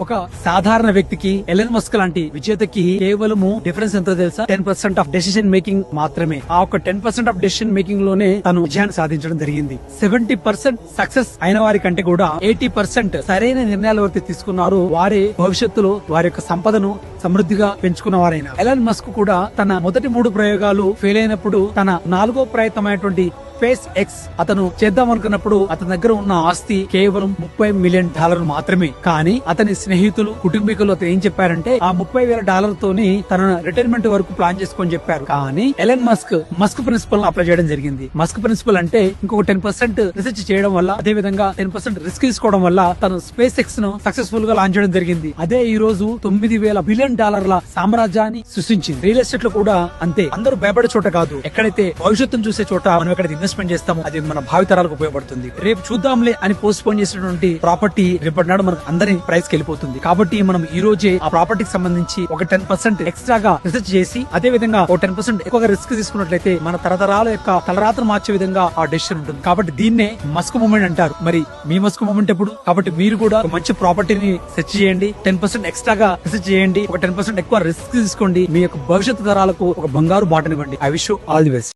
ఒక సాధారణ వ్యక్తికి ఎలన్ మస్క్ లాంటి విజేతకి కేవలము డిఫరెన్స్ ఎంతో తెలుసా? 10% ఆఫ్ డెసిషన్ మేకింగ్ మాత్రమే. ఆ ఒక 10% ఆఫ్ డెసిషన్ మేకింగ్ లోనే తను విజయాన్ని సాధించడం జరిగింది. 70% సక్సెస్ అయిన వారి కంటే కూడా 80% సరైన నిర్ణయాలు ఎవరైతే తీసుకున్నారో వారే భవిష్యత్తులో వారి యొక్క సంపదను సమృద్ధిగా పెంచుకున్న వారైన ఎలన్ మస్క్ కూడా తన మొదటి 3 ప్రయోగాలు ఫెయిల్ అయినప్పుడు తన 4వ ప్రయత్నమైనటువంటి స్పేస్ ఎక్స్ అతను చేద్దాం అనుకున్నప్పుడు అతని దగ్గర ఉన్న ఆస్తి కేవలం $30 మిలియన్ మాత్రమే. కానీ అతని స్నేహితులు కుటుంబీకులు అతను ఏం చెప్పారంటే ఆ $30,000 తోని తన రిటైర్మెంట్ వరకు ప్లాన్ చేసుకొని చెప్పారు. కానీ ఎలన్ మస్క్ ప్రిన్సిపల్ అప్లై చేయడం జరిగింది. మస్క్ ప్రిన్సిపల్ అంటే ఇంకొక 10% రిసెర్చ్ చేయడం వల్ల, అదే విధంగా 10% రిస్క్ తీసుకోవడం వల్ల తను స్పేస్ ఎక్స్ ను సక్సెస్ఫుల్ గా లాంచ్ చేయడం జరిగింది. అదే ఈ రోజు $9,000 బిలియన్ సామ్రాజ్యాన్ని సృష్టించింది. రియల్ ఎస్టేట్ లో కూడా అంతే. అందరూ భయపడే చోట కాదు, ఎక్కడైతే భవిష్యత్తును చూసే చోట మనం ఎక్కడైతే ఇన్వెస్ట్మెంట్ చేస్తామో అది మన భావితరాలకు ఉపయోగపడుతుంది. రేపు చూద్దాంలే అని పోస్ట్ పోన్ చేసినటువంటి ప్రాపర్టీ రేపటి నాడు మనకు అందరి ప్రైస్ కి వెళ్ళిపోతుంది. కాబట్టి మనం ఈ రోజే ఆ ప్రాపర్టీకి సంబంధించి ఒక 10% ఎక్స్ట్రాగా రిసెర్చ్ చేసి, అదే విధంగా ఒక 10% ఎక్కువగా రిస్క్ తీసుకున్నట్లయితే మన తరతరాల యొక్క తలరాత్ర మార్చే విధంగా ఆ డెసిషన్ ఉంటుంది. కాబట్టి దీన్నే మస్క్ మూమెంట్ అంటారు. మరి మీ మస్క్ మూమెంట్ ఎప్పుడు? కాబట్టి మీరు కూడా ఒక మంచి ప్రాపర్టీని సెర్చ్ చేయండి, 10% ఎక్స్ట్రాగా రిసెర్చ్ చేయండి, ఒక 10% ఎక్కువ రిస్క్ తీసుకోండి, మీ యొక్క భవిష్యత్తు తరాలకు ఒక బంగారు బాటనివ్వండి. I wish you all the best.